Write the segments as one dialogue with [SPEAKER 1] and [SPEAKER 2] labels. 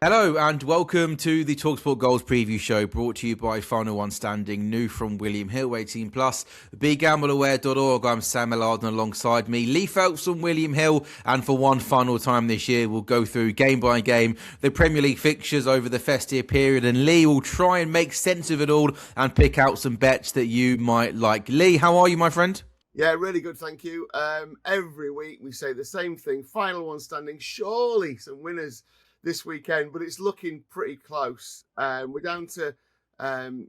[SPEAKER 1] Hello and welcome to the talkSPORT Goals Preview Show, brought to you by Final One Standing, new from William Hill, 18+, BeGambleAware.org. I'm Sam Ellard, and alongside me, Lee Phelps from William Hill, and for one final time this year, we'll go through game by game the Premier League fixtures over the festive period, and Lee will try and make sense of it all and pick out some bets that you might like. Lee, how are you, my friend?
[SPEAKER 2] Yeah, really good, thank you. Every week we say the same thing, Final One Standing, surely some winners this weekend, but it's looking pretty close. We're down to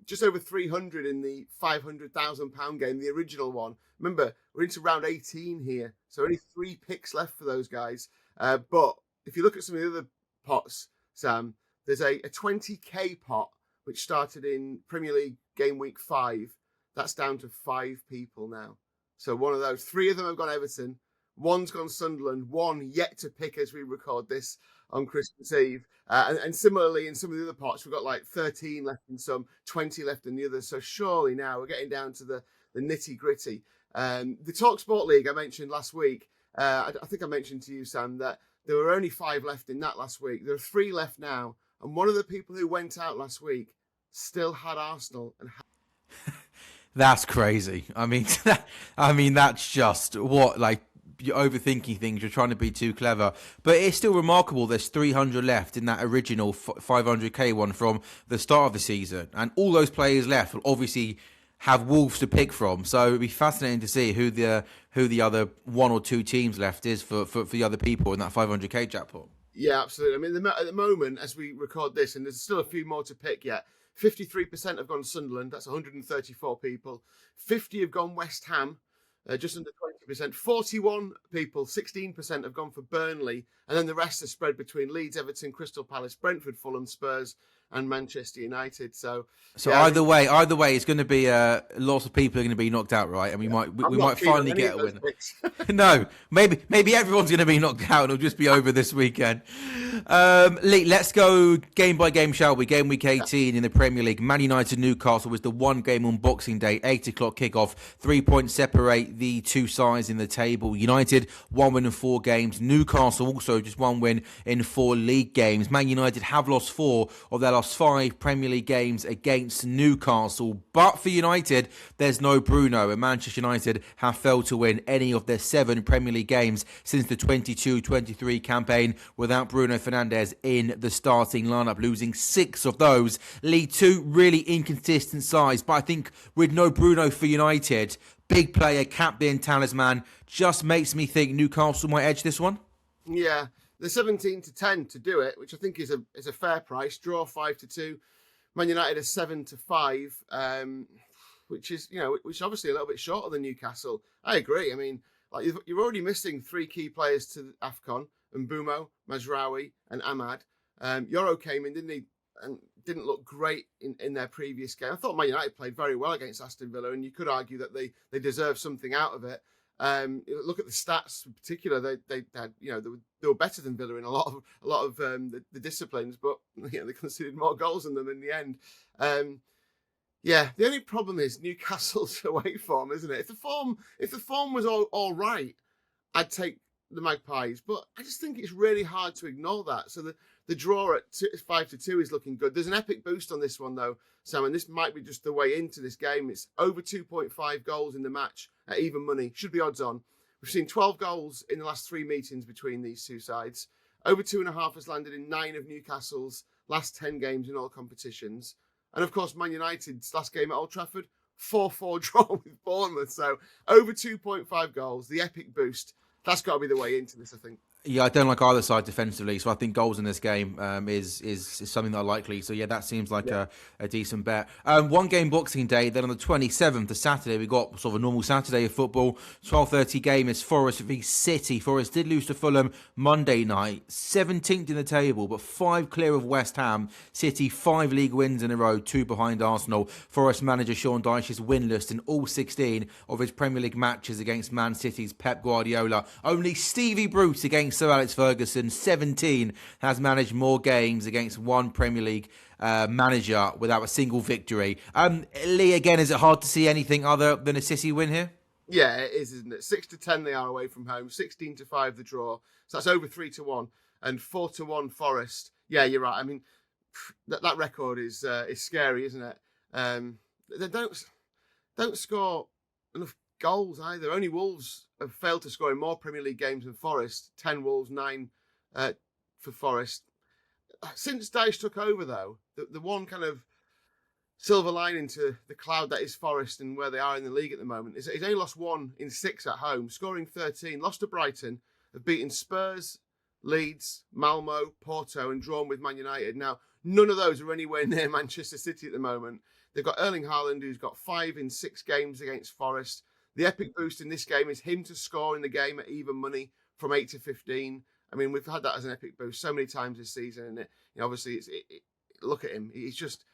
[SPEAKER 2] just over 300 in the £500,000 game, the original one. Remember, we're into round 18 here, so only 3 picks left for those guys. But if you look at some of the other pots, Sam, there's a 20k pot, which started in Premier League game week 5. That's down to 5 people now. So one of those, 3 of them have gone Everton, 1's gone Sunderland, 1 yet to pick as we record this on Christmas Eve. And similarly, in some of the other pots, we've got like 13 left in some, 20 left in the others. So surely now we're getting down to the nitty gritty. The talkSPORT League I mentioned last week, I think I mentioned to you, Sam, that there were only 5 left in that last week. There are 3 left now. And one of the people who went out last week still had Arsenal and
[SPEAKER 1] That's crazy. I mean, that's just what, like, you're overthinking things. You're trying to be too clever, but it's still remarkable. There's 300 left in that original 500k one from the start of the season, and all those players left will obviously have Wolves to pick from. So it'd be fascinating to see who the other 1 or 2 teams left is for the other people in that 500k jackpot.
[SPEAKER 2] Yeah, absolutely. I mean, at the moment, as we record this, and there's still a few more to pick yet, 53% have gone Sunderland. That's 134 people. 50 have gone West Ham, just under 20%. 41 people, 16% have gone for Burnley. And then the rest are spread between Leeds, Everton, Crystal Palace, Brentford, Fulham, Spurs, and Manchester United. So yeah,
[SPEAKER 1] either way, it's going to be lots of people are going to be knocked out, right? And we might finally get a winner. No, maybe everyone's going to be knocked out, and it'll just be over this weekend. Lee, let's go game by game, shall we? Game week 18 in the Premier League. Man United Newcastle was the one game on Boxing Day, 8:00 kickoff. 3 points separate the two sides in the table. United 1 win in 4 games. Newcastle also just 1 win in 4 league games. Man United have lost 4 of their last 5 Premier League games against Newcastle. But for United, there's no Bruno, and Manchester United have failed to win any of their 7 Premier League games since the 22-23 campaign without Bruno Fernandes in the starting lineup, losing 6 of those. League 2, really inconsistent sides, but I think with no Bruno for United, big player, captain, talisman, just makes me think Newcastle might edge this one.
[SPEAKER 2] Yeah. The 17-10 to do it, which I think is a fair price. Draw 5-2. Man United are 7-5, which is obviously a little bit shorter than Newcastle. I agree. I mean, like you're already missing 3 key players to AFCON: Mbeumo, Mazraoui, and Ahmad. Yoro came in, didn't he? And didn't look great in their previous game. I thought Man United played very well against Aston Villa, and you could argue that they deserve something out of it. Look at the stats in particular. They had, they were better than Villa in a lot of the disciplines, but they conceded more goals than them in the end. The only problem is Newcastle's away form, isn't it? If the form was all right, I'd take the Magpies, but I just think it's really hard to ignore that. So the draw at 5-2 is looking good. There's an epic boost on this one though, Sam, and this might be just the way into this game. It's over 2.5 goals in the match at even money. Should be odds on. We've seen 12 goals in the last 3 meetings between these two sides. Over 2.5 has landed in 9 of Newcastle's last 10 games in all competitions. And of course, Man United's last game at Old Trafford, 4-4 draw with Bournemouth. So over 2.5 goals, the epic boost. That's got to be the way into this, I think.
[SPEAKER 1] Yeah, I don't like either side defensively, so I think goals in this game is something that are likely. So yeah, that seems like a decent bet. 1 game Boxing Day, then on the 27th, the Saturday, we got sort of a normal Saturday of football. 12:30 game is Forest v City. Forest did lose to Fulham Monday night, 17th in the table, but 5 clear of West Ham. City 5 league wins in a row, 2 behind Arsenal. Forest manager Sean Dyche is winless in all 16 of his Premier League matches against Man City's Pep Guardiola. Only Stevie Bruce against Sir Alex Ferguson, 17, has managed more games against one Premier League manager without a single victory. Lee, again, is it hard to see anything other than a City win here?
[SPEAKER 2] Yeah, it is, isn't it? 6-10 they are away from home, 16-5 the draw. So that's over 3-1 and 4-1 Forest. Yeah, you're right. I mean, that record is scary, isn't it? They don't score enough goals either. Only Wolves have failed to score in more Premier League games than Forest. 10 Wolves, 9 for Forest. Since Dyche took over, though, the one kind of silver lining to the cloud that is Forest and where they are in the league at the moment is that he's only lost 1 in 6 at home, scoring 13, lost to Brighton, have beaten Spurs, Leeds, Malmo, Porto, and drawn with Man United. Now, none of those are anywhere near Manchester City at the moment. They've got Erling Haaland, who's got 5 in 6 games against Forest. The epic boost in this game is him to score in the game at even money from 8 to 15. I mean, we've had that as an epic boost so many times this season, and obviously, look at him. He's just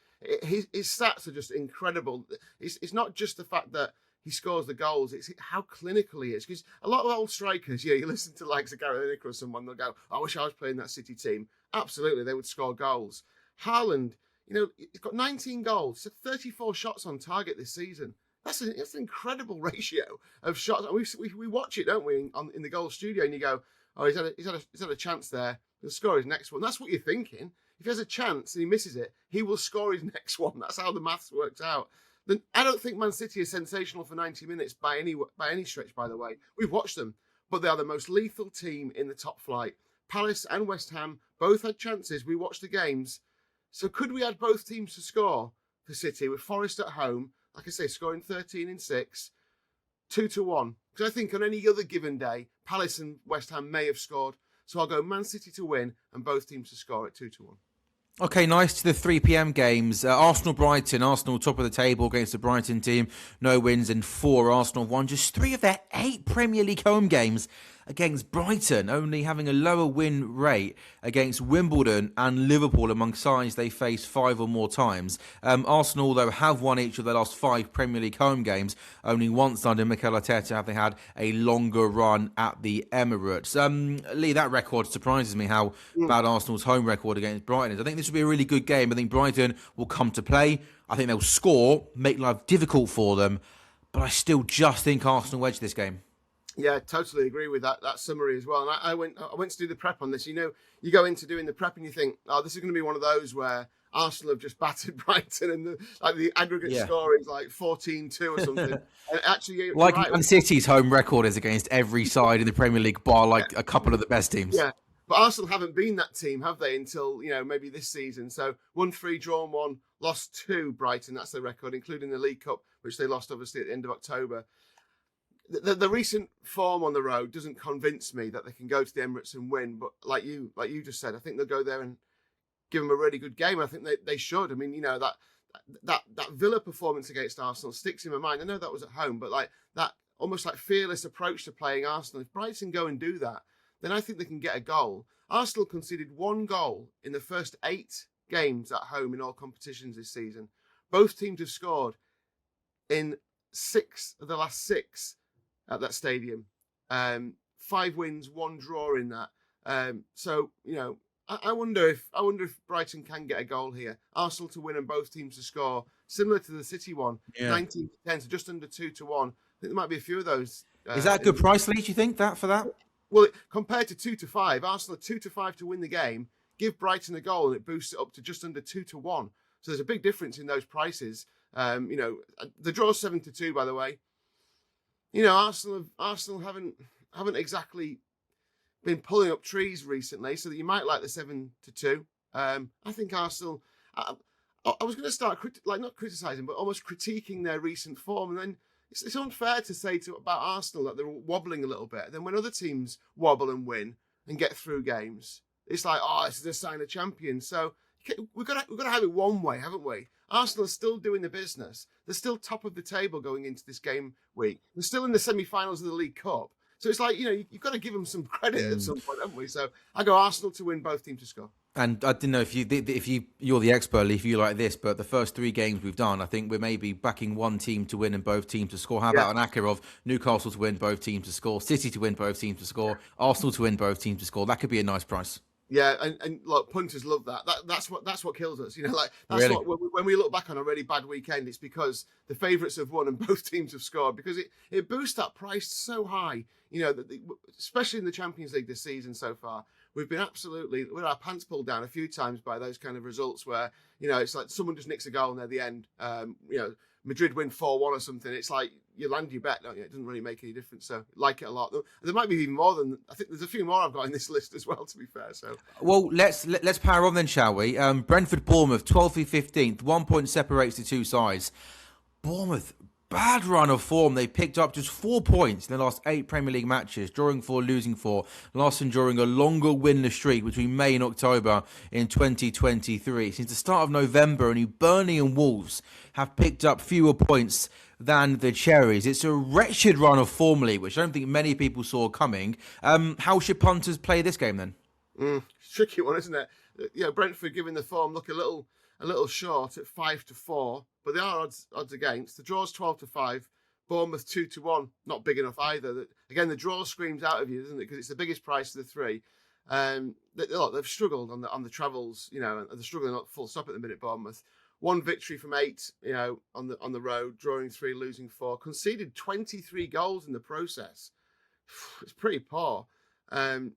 [SPEAKER 2] his stats are just incredible. It's not just the fact that he scores the goals; it's how clinical he is. Because a lot of old strikers, you listen to like Gary Lineker or someone, they'll go, "I wish I was playing that City team." Absolutely, they would score goals. Haaland, he's got 19 goals, so 34 shots on target this season. That's an incredible ratio of shots. We watch it, don't we, in the goal studio, and you go, "Oh, he's had a chance there. He'll score his next one." That's what you're thinking. If he has a chance and he misses it, he will score his next one. That's how the maths works out. Then I don't think Man City is sensational for 90 minutes by any stretch, by the way. We've watched them, but they are the most lethal team in the top flight. Palace and West Ham both had chances. We watched the games. So could we add both teams to score for City with Forest at home, like I say, scoring 13 in 6, 2-1? Because I think on any other given day, Palace and West Ham may have scored. So I'll go Man City to win and both teams to score at 2-1.
[SPEAKER 1] Okay, nice. To the 3 p.m. games. Arsenal-Brighton. Arsenal top of the table against the Brighton team. No wins and 4. Arsenal won just 3 of their 8 Premier League home games against Brighton, only having a lower win rate against Wimbledon and Liverpool among sides they faced 5 or more times. Arsenal, though, have won each of their last 5 Premier League home games. Only once under Mikel Arteta have they had a longer run at the Emirates. Lee, that record surprises me how bad Arsenal's home record against Brighton is. I think this will be a really good game. I think Brighton will come to play. I think they'll score, make life difficult for them. But I still just think Arsenal edge this game.
[SPEAKER 2] Yeah, totally agree with that summary as well. And I went to do the prep on this. You go into doing the prep and you think, oh, this is going to be one of those where Arsenal have just battered Brighton and the aggregate score is like 14-2 or something. And actually,
[SPEAKER 1] like
[SPEAKER 2] right.
[SPEAKER 1] Man City's home record is against every side in the Premier League, bar a couple of the best teams.
[SPEAKER 2] Yeah, but Arsenal haven't been that team, have they? Until maybe this season. So 1-3, drawn 1, lost 2. Brighton, that's their record, including the League Cup, which they lost obviously at the end of October. The recent form on the road doesn't convince me that they can go to the Emirates and win. But like you just said, I think they'll go there and give them a really good game. I think they should. I mean, that Villa performance against Arsenal sticks in my mind. I know that was at home, but like that almost like fearless approach to playing Arsenal. If Brighton go and do that, then I think they can get a goal. Arsenal conceded 1 goal in the first 8 games at home in all competitions this season. Both teams have scored in 6 of the last 6 at that stadium. 5 wins, 1 draw in that. So I wonder if Brighton can get a goal here. Arsenal to win and both teams to score, similar to the City one, 19-10, so just under 2-1. I think there might be a few of those.
[SPEAKER 1] Is that a good price, Lee? Do you think for that?
[SPEAKER 2] Well, compared to 2-5, Arsenal are 2-5 to win the game. Give Brighton a goal and it boosts it up to just under 2-1. So there's a big difference in those prices. The draw's 7-2, by the way. Arsenal haven't exactly been pulling up trees recently, so that you might like the 7-2. I think Arsenal. I was going to start not criticising, but almost critiquing their recent form, and then it's unfair to say about Arsenal that they're wobbling a little bit. And then when other teams wobble and win and get through games, it's like, oh, this is a sign of champions. So we've got to have it one way, haven't we? Arsenal are still doing the business. They're still top of the table going into this game week. They're still in the semi-finals of the League Cup. So it's like, you've got to give them some credit at some point, haven't we? So I go Arsenal to win, both teams to score.
[SPEAKER 1] And I didn't know if you're the expert, Lee, if you like this, but the first 3 games we've done, I think we're maybe backing one team to win and both teams to score. How about an acca of Newcastle to win, both teams to score, City to win, both teams to score, Arsenal to win, both teams to score? That could be a nice price.
[SPEAKER 2] Yeah, and look, punters love that. That's what kills us. That's
[SPEAKER 1] really?
[SPEAKER 2] What when we look back on a really bad weekend, it's because the favourites have won and both teams have scored, because it boosts that price so high. Especially in the Champions League this season so far, we've been absolutely with our pants pulled down a few times by those kind of results where, it's like someone just nicks a goal near the end. Madrid win 4-1 or something. It's like you land your bet, don't you? It doesn't really make any difference. So like it a lot. There might be even more than, I think there's a few more I've got in this list as well, to be fair. So
[SPEAKER 1] well, let's power on then, shall we? Brentford, Bournemouth, 12th through 15th. 1 point separates the two sides. Bournemouth, bad run of form. They picked up just 4 points in the last 8 Premier League matches, drawing 4, losing 4. Last enduring a longer winless streak between May and October in 2023. Since the start of November, only Burnley and Wolves have picked up fewer points than the Cherries. It's a wretched run of form, Lee, which I don't think many people saw coming. How should punters play this game then?
[SPEAKER 2] Tricky one, isn't it? Brentford giving the form look a little short at 5-4, but they are odds against. The draw's 12-5, Bournemouth 2-1, not big enough either. Again, the draw screams out of you, doesn't it? Because it's the biggest price of the three. They've struggled on the travels, and they're struggling not full stop at the minute. Bournemouth 1 victory from 8, on the road, drawing 3, losing 4, conceded 23 goals in the process. It's pretty poor. But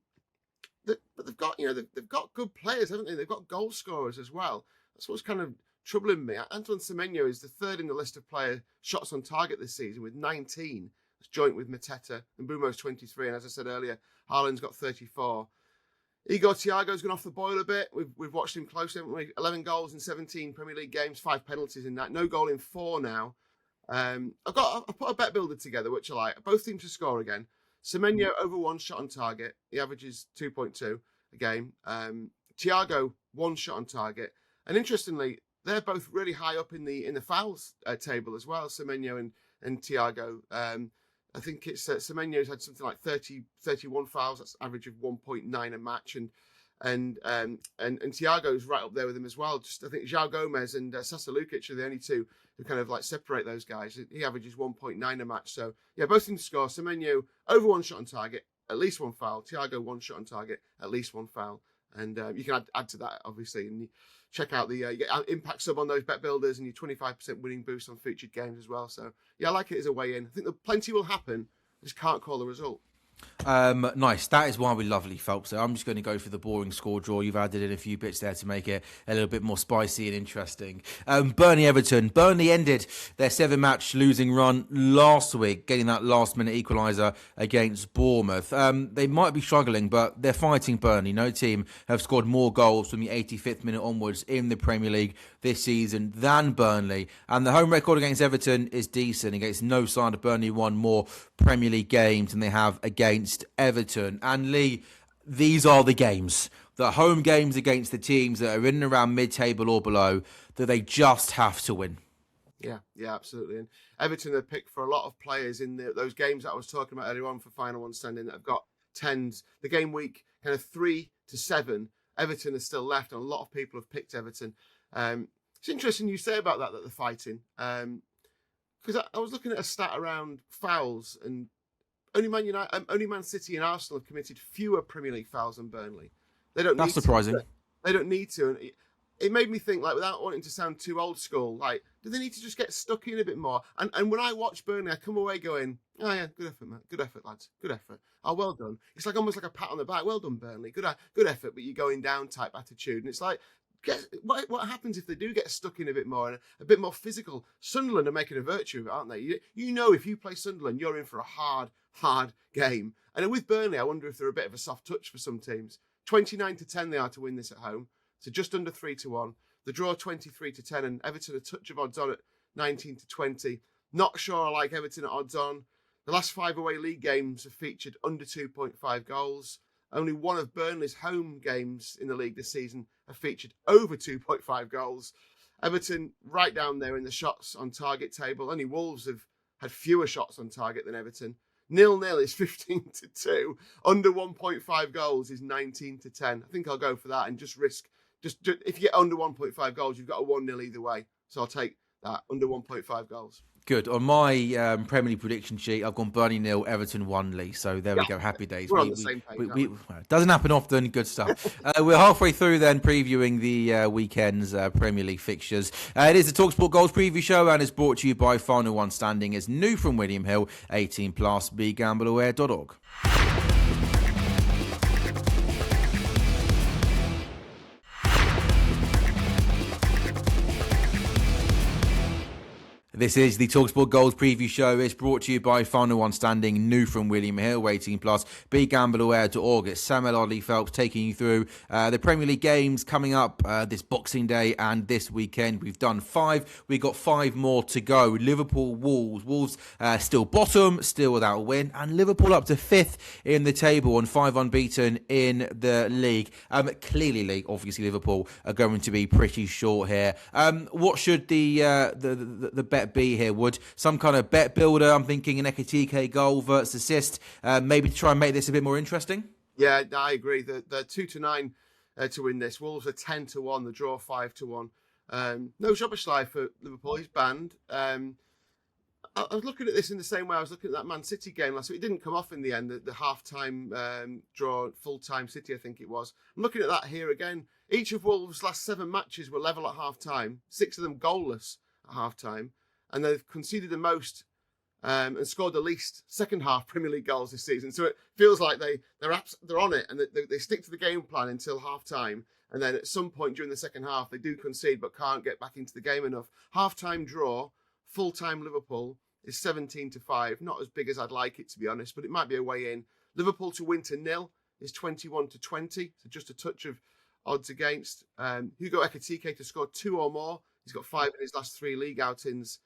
[SPEAKER 2] they've got they've got good players, haven't they? They've got goal scorers as well. That's what's kind of troubling me. Antoine Semenyo is the 3rd in the list of player shots on target this season with 19. It's joint with Mateta, and Mbeumo's 23. And as I said earlier, Haaland's got 34. Igor Thiago's gone off the boil a bit. We've watched him closely, haven't we? 11 goals in 17 Premier League games, 5 penalties in that. No goal in 4 now. I've put a bet builder together, which I like. Both teams to score again. Semenyo over 1 shot on target. He averages 2.2 a game. Thiago 1 shot on target. And interestingly, they're both really high up in the fouls table as well, Semenyo and Thiago. I think it's Semenyo's had something like 31 fouls. That's average of 1.9 a match, and Thiago's right up there with him as well. Just I think João Gomez and Sasa Lukic are the only two who kind of like separate those guys. He averages 1.9 a match. So yeah, both teams score. Semenyo over 1 shot on target, at least 1 foul. Thiago 1 shot on target, at least 1 foul. And you can add to that obviously, and you check out the you get impact sub on those bet builders and your 25% winning boost on featured games as well. So yeah, I like it as a way in. I think plenty will happen. I just can't call the result.
[SPEAKER 1] Nice. That is why we lovely, Phelps. So I'm just going to go for the boring score draw. You've added in a few bits there to make it a little bit more spicy and interesting. Burnley Everton. Burnley ended their 7-match losing run last week, getting that last-minute equaliser against Bournemouth. They might be struggling, but they're fighting Burnley. No team have scored more goals from the 85th minute onwards in the Premier League this season than Burnley. And the home record against Everton is decent. Against no side of Burnley won more Premier League games than they have against Everton. And Lee, these are the games, the home games against the teams that are in and around mid-table or below, that they just have to win.
[SPEAKER 2] Yeah, absolutely. And Everton have picked for a lot of players in those games that I was talking about earlier on for final one standing that have got 10s. The game week kind of 3 to 7, Everton is still left, and a lot of people have picked Everton. It's interesting you say about that they're fighting. Because I was looking at a stat around fouls, and only Man City and Arsenal have committed fewer Premier League fouls than Burnley. They don't.
[SPEAKER 1] That's surprising.
[SPEAKER 2] They don't need to. And it made me think, like, without wanting to sound too old school, like, do they need to just get stuck in a bit more? And when I watch Burnley, I come away going, oh yeah, good effort, man. Good effort, lads. Good effort. Oh, well done. It's like almost like a pat on the back. Well done, Burnley. Good effort, but you're going down type attitude. And it's like, what happens if they do get stuck in a bit more and a bit more physical? Sunderland are making a virtue of it, aren't they? You know, if you play Sunderland, you're in for a hard game. And with Burnley, I wonder if they're a bit of a soft touch for some teams. 29-10 they are to win this at home, so just under 3-1. The draw 23-10, and Everton a touch of odds on at 19-20. Not sure I like Everton at odds on. The last 5 away league games have featured under 2.5 goals. Only one of Burnley's home games in the league this season have featured over 2.5 goals. Everton right down there in the shots on target table. Only Wolves have had fewer shots on target than Everton. 0-0 is 15-2. Under 1.5 goals is 19-10. I think I'll go for that and just risk. Just if you get under 1.5 goals, you've got a 1-0 either way. So I'll take that under 1.5 goals.
[SPEAKER 1] Good. On my Premier League prediction sheet, I've gone Burnley 0, Everton 1, Lee. So there we go. Happy days.
[SPEAKER 2] We're on the same page.
[SPEAKER 1] Doesn't happen often. Good stuff. We're halfway through then previewing the weekend's Premier League fixtures. It is the talkSPORT Goals preview show and is brought to you by Final One Standing is new from William Hill, 18+, begambleaware.org. This is the talkSPORT Goals Preview Show. It's brought to you by Final One Standing, new from William Hill, 18+. BeGambleAware.org. It's Sam Ellard, Phelps taking you through the Premier League games coming up this Boxing Day and this weekend. We've done 5. We've got 5 more to go. Liverpool, Wolves. Wolves still bottom, still without a win. And Liverpool up to 5th in the table on 5 unbeaten in the league. Clearly, Lee, obviously Liverpool are going to be pretty short here. What should the bet be here, Wood? Some kind of bet builder? I'm thinking an Ekitike goal versus assist, maybe to try and make this a bit more interesting.
[SPEAKER 2] Yeah, I agree. They're 2-9 to win this. Wolves are 10-1. The draw 5-1. No Szoboszlai for Liverpool. He's banned. I was looking at this in the same way I was looking at that Man City game last week. It didn't come off in the end. The half-time draw, full-time City, I think it was. I'm looking at that here again. Each of Wolves' last 7 matches were level at half-time. 6 of them goalless at half-time. And they've conceded the most and scored the least second half Premier League goals this season. So it feels like they're on it and they stick to the game plan until half time. And then at some point during the second half, they do concede but can't get back into the game enough. Half time draw, full time Liverpool is 17-5. Not as big as I'd like it, to be honest, but it might be a way in. Liverpool to win to 0 is 21-20. So just a touch of odds against. Hugo Ekitike to score 2 or more. He's got 5 in his last 3 league outings.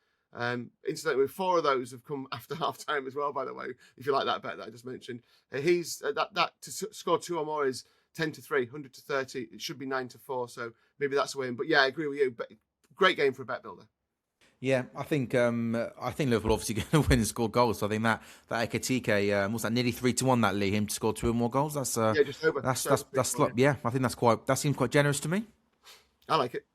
[SPEAKER 2] Incidentally, 4 of those have come after half time as well, by the way, if you like that bet that I just mentioned. He's that to score 2 or more is 10-3, 100-30. It should be 9-4, so maybe that's a win. But yeah, I agree with you. But great game for a bet builder.
[SPEAKER 1] Yeah, I think Liverpool obviously going to win and score goals. So I think that Ekitike, what's that, nearly 3-1 that Lee, him to score 2 or more goals. That's
[SPEAKER 2] just over.
[SPEAKER 1] That's yeah. I think that seems quite generous to me.
[SPEAKER 2] I like it.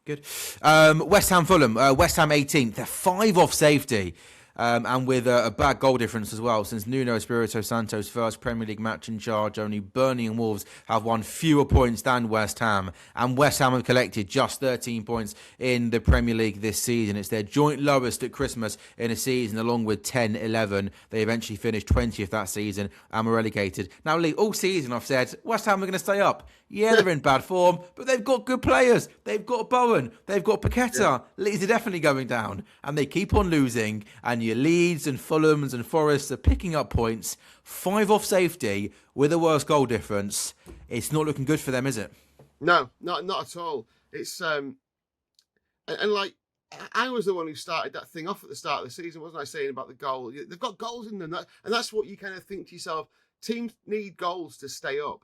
[SPEAKER 1] Good. West Ham, Fulham. West Ham 18th. They're 5 off safety. And with a bad goal difference as well. Since Nuno Espirito Santo's first Premier League match in charge, only Burnley and Wolves have won fewer points than West Ham. And West Ham have collected just 13 points in the Premier League this season. It's their joint lowest at Christmas in a season, along with 10-11. They eventually finished 20th that season and were relegated. Now, Lee, all season I've said West Ham are going to stay up. Yeah, they're in bad form, but they've got good players. They've got Bowen. They've got Paqueta. Yeah. Leeds are definitely going down. And they keep on losing. And your Leeds and Fulhams and Forests are picking up points. 5 off safety with a worse goal difference. It's not looking good for them, is it?
[SPEAKER 2] No, not at all. It's and like I was the one who started that thing off at the start of the season, wasn't I, saying about the goal? They've got goals in them, and that's what you kind of think to yourself. Teams need goals to stay up,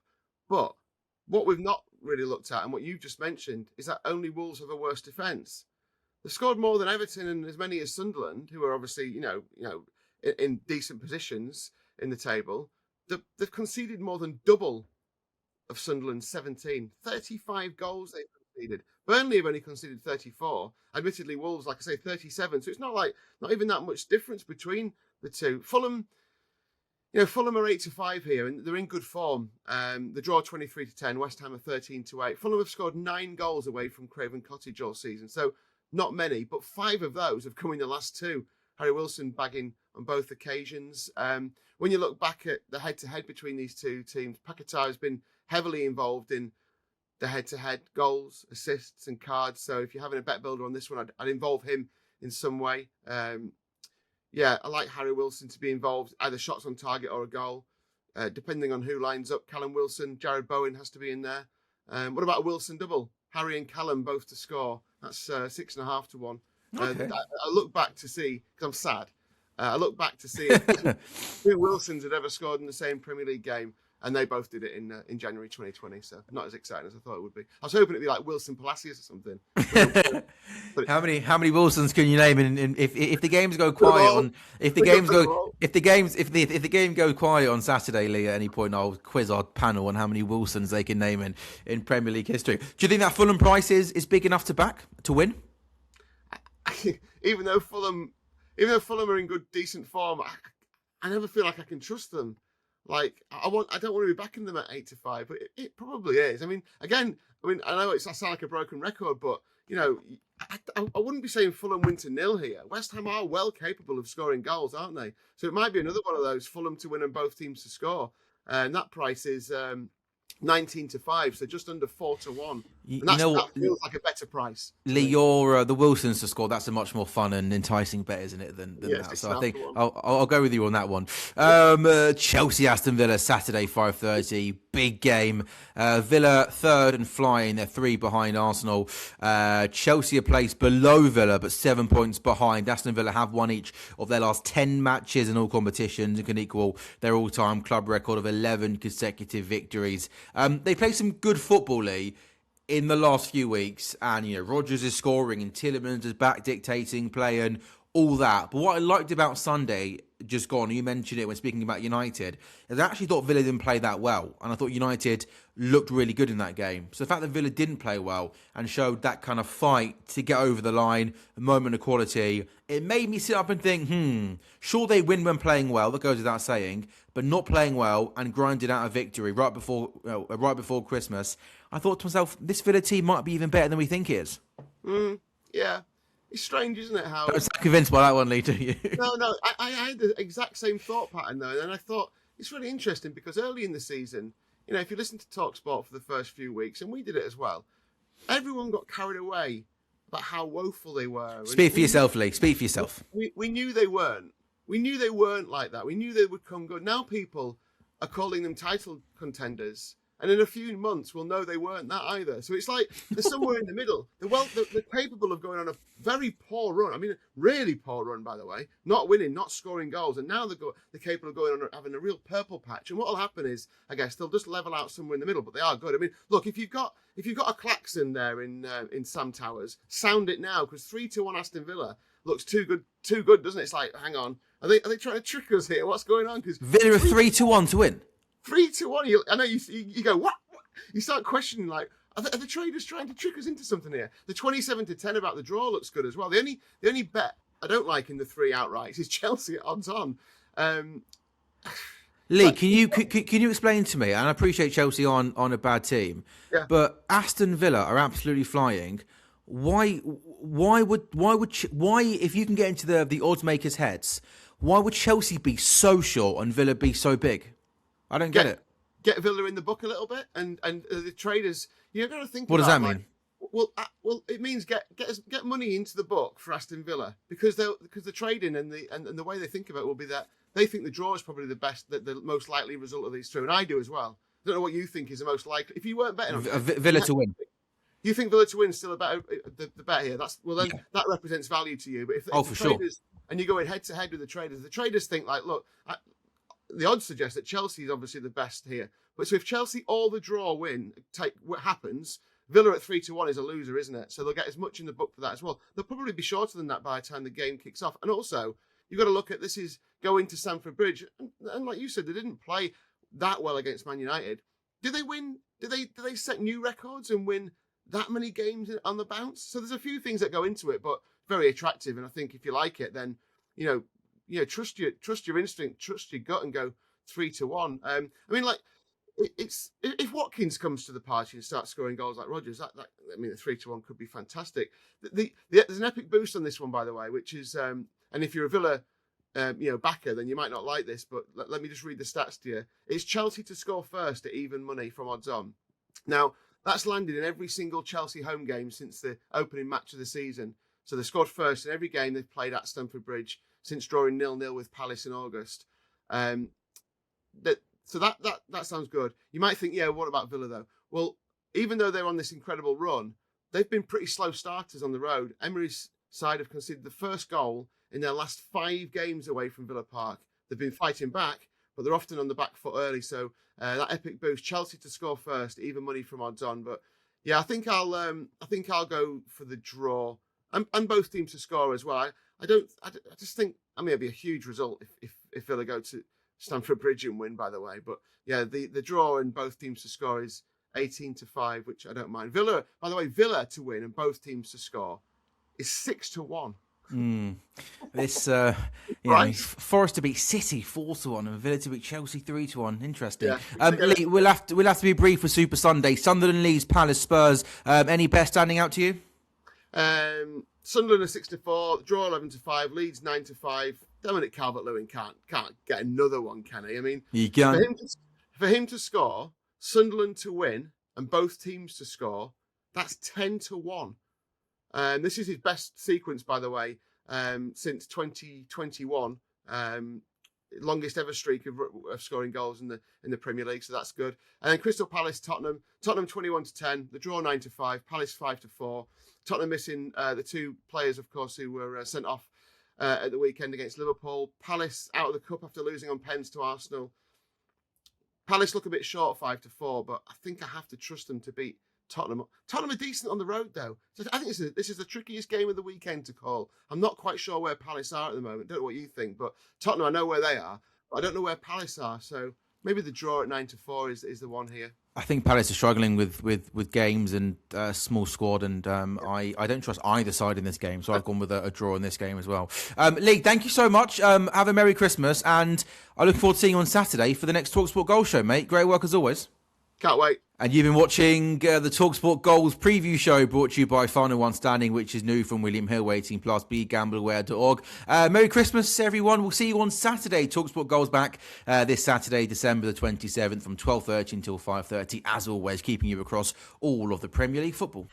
[SPEAKER 2] but what we've not really looked at, and what you've just mentioned, is that only Wolves have a worse defence. They've scored more than Everton and as many as Sunderland, who are obviously, you know, in decent positions in the table. They've conceded more than double of Sunderland's 17. 35 goals they've conceded. Burnley have only conceded 34. Admittedly, Wolves, like I say, 37. So it's not even that much difference between the two. Fulham are 8-5 here, and they're in good form. The draw 23-10. West Ham are 13-8. Fulham have scored 9 goals away from Craven Cottage all season. So not many, but 5 of those have come in the last 2. Harry Wilson bagging on both occasions. When you look back at the head-to-head between these two teams, Paqueta has been heavily involved in the head-to-head goals, assists and cards. So if you're having a bet builder on this one, I'd involve him in some way. Yeah, I like Harry Wilson to be involved, either shots on target or a goal, depending on who lines up. Callum Wilson, Jared Bowen has to be in there. What about a Wilson double? Harry and Callum both to score. That's 6.5-1. Okay. I look back to see, because I'm sad, I look back to see if 2 Wilsons had ever scored in the same Premier League game, and they both did it in January 2020, so not as exciting as I thought it would be. I was hoping it'd be like Wilson Palacios or something. But
[SPEAKER 1] how many Wilsons can you name? And if the games go quiet if the game goes quiet on Saturday, Lee, at any point, I'll quiz our panel on how many Wilsons they can name in Premier League history. Do you think that Fulham price is big enough to win?
[SPEAKER 2] Even though Fulham are in good, decent form, I never feel like I can trust them. Like I don't want to be backing them at 8-5, but it probably is. I mean, I know I sound like a broken record, but I wouldn't be saying Fulham win to 0 here. West Ham are well capable of scoring goals, aren't they? So it might be another one of those, Fulham to win and both teams to score. And that price is 19-5, so just under 4-1. And
[SPEAKER 1] You know what?
[SPEAKER 2] that feels like a better price.
[SPEAKER 1] Lee, your the Wilsons to score. That's a much more fun and enticing bet, isn't it? Than that. So I think I'll go with you on that one. Chelsea, Aston Villa, Saturday 5:30, big game. Villa third and flying. They're 3 behind Arsenal. Chelsea are placed below Villa, but 7 points behind. Aston Villa have won each of their last 10 matches in all competitions and can equal their all-time club record of 11 consecutive victories. They play some good football, Lee, in the last few weeks, and Rodgers is scoring and Tielemans is back dictating play and all that. But what I liked about Sunday, just gone, you mentioned it when speaking about United, is I actually thought Villa didn't play that well, and I thought United looked really good in that game. So the fact that Villa didn't play well and showed that kind of fight to get over the line, a moment of quality, it made me sit up and think, sure they win when playing well, that goes without saying, but not playing well and grinding out a victory right before Christmas. I thought to myself, this Villa team might be even better than we think it is.
[SPEAKER 2] Yeah. It's strange, isn't it? How...
[SPEAKER 1] Don't sound convinced by that one, Lee, do you?
[SPEAKER 2] No. I had the exact same thought pattern, though. And I thought, it's really interesting because early in the season, if you listen to talkSPORT for the first few weeks, and we did it as well, everyone got carried away about how woeful they were.
[SPEAKER 1] Speak for yourself, Lee. Speak for yourself.
[SPEAKER 2] We knew they weren't. We knew they weren't like that. We knew they would come good. Now people are calling them title contenders. And in a few months, we'll know they weren't that either. So it's like they're somewhere in the middle. They're capable of going on a very poor run. I mean, really poor run, by the way. Not winning, not scoring goals. And now they're capable of going on having a real purple patch. And what will happen is, I guess, they'll just level out somewhere in the middle. But they are good. I mean, look, if you've got a klaxon there in Sam Towers, sound it now, because 3-1 Aston Villa looks too good, doesn't it? It's like, hang on, are they trying to trick us here? What's going on? Because
[SPEAKER 1] Villa are 3-1 to win.
[SPEAKER 2] 3-1. I know you go, what? You start questioning, like, are the traders trying to trick us into something here? The 27-10 about the draw looks good as well. The only bet I don't like in the 3 outrights is Chelsea at odds on.
[SPEAKER 1] Lee, can you explain to me? And I appreciate Chelsea on a bad team, but Aston Villa are absolutely flying. Why if you can get into the odds makers' heads, why would Chelsea be so short and Villa be so big? I don't get it.
[SPEAKER 2] Get Villa in the book a little bit, and the traders. You've got to think.
[SPEAKER 1] What does that mean?
[SPEAKER 2] Well, it means get money into the book for Aston Villa because the trading and the way they think about it will be that they think the draw is probably the most likely result of these two, and I do as well. I don't know what you think is the most likely. If you weren't betting on
[SPEAKER 1] Villa to win,
[SPEAKER 2] you think Villa to win is still the bet here. That represents value to you. But if the traders, and you're going head to head with the traders think like, look. The odds suggest that Chelsea is obviously the best here. But so if Chelsea all the draw win, what happens, Villa at 3-1 is a loser, isn't it? So they'll get as much in the book for that as well. They'll probably be shorter than that by the time the game kicks off. And also, you've got to look at this is going to Stamford Bridge. And like you said, they didn't play that well against Man United. Did they win? Did they set new records and win that many games on the bounce? So there's a few things that go into it, but very attractive. And I think if you like it, then, trust your instinct, trust your gut, and go 3-1. I mean, like, it's if Watkins comes to the party and starts scoring goals like Rodgers, the 3-1 could be fantastic. There's an epic boost on this one, by the way, which is, and if you're a Villa, backer, then you might not like this, but let me just read the stats to you. It's Chelsea to score first at even money from odds on. Now, that's landed in every single Chelsea home game since the opening match of the season. So they scored first in every game they've played at Stamford Bridge since drawing 0-0 with Palace in August. So that sounds good. You might think, what about Villa though? Well, even though they're on this incredible run, they've been pretty slow starters on the road. Emery's side have conceded the first goal in their last 5 games away from Villa Park. They've been fighting back, but they're often on the back foot early. So that epic boost, Chelsea to score first, even money from odds on. But yeah, I think I'll go for the draw and both teams to score as well. I just think it'll be a huge result if Villa go to Stamford Bridge and win, by the way. But yeah, the draw and both teams to score is 18-5, which I don't mind. Villa, by the way, Villa to win and both teams to score is 6-1.
[SPEAKER 1] This, Forest to beat City 4-1 and Villa to beat Chelsea 3-1. Interesting. Yeah. Lee, we'll have to be brief for Super Sunday. Sunderland, Leeds, Palace, Spurs. Any bets standing out to you?
[SPEAKER 2] Sunderland are 6-4, draw 11-5, Leeds 9-5. Dominic Calvert-Lewin can't get another one, can he? I mean,
[SPEAKER 1] you can.
[SPEAKER 2] For him to score, Sunderland to win, and both teams to score That's 10-1. This is his best sequence, by the way, since 2021. Longest ever streak of scoring goals in the Premier League, so that's good. And then Crystal Palace, Tottenham 21-10, the draw 9-5, Palace 5-4. Tottenham missing the two players, of course, who were sent off at the weekend against Liverpool. Palace out of the cup after losing on pens to Arsenal. Palace look a bit short 5-4, but I think I have to trust them to beat Tottenham. Tottenham are decent on the road, though. So I think this is the trickiest game of the weekend to call. I'm not quite sure where Palace are at the moment. Don't know what you think, but Tottenham, I know where they are, but I don't know where Palace are. So maybe the draw at 9-4 is the one here.
[SPEAKER 1] I think Palace are struggling with games and small squad, and I don't trust either side in this game, so I've gone with a draw in this game as well. Lee, thank you so much. Have a Merry Christmas, and I look forward to seeing you on Saturday for the next talkSPORT Goal Show, mate. Great work as always.
[SPEAKER 2] Can't wait.
[SPEAKER 1] And you've been watching the talkSPORT Goals preview show brought to you by Final One Standing, which is new from William Hill, 18+, begambleaware.org. Merry Christmas, everyone. We'll see you on Saturday. talkSPORT Goals back this Saturday, December the 27th from 12:30 until 5:30. As always, keeping you across all of the Premier League football.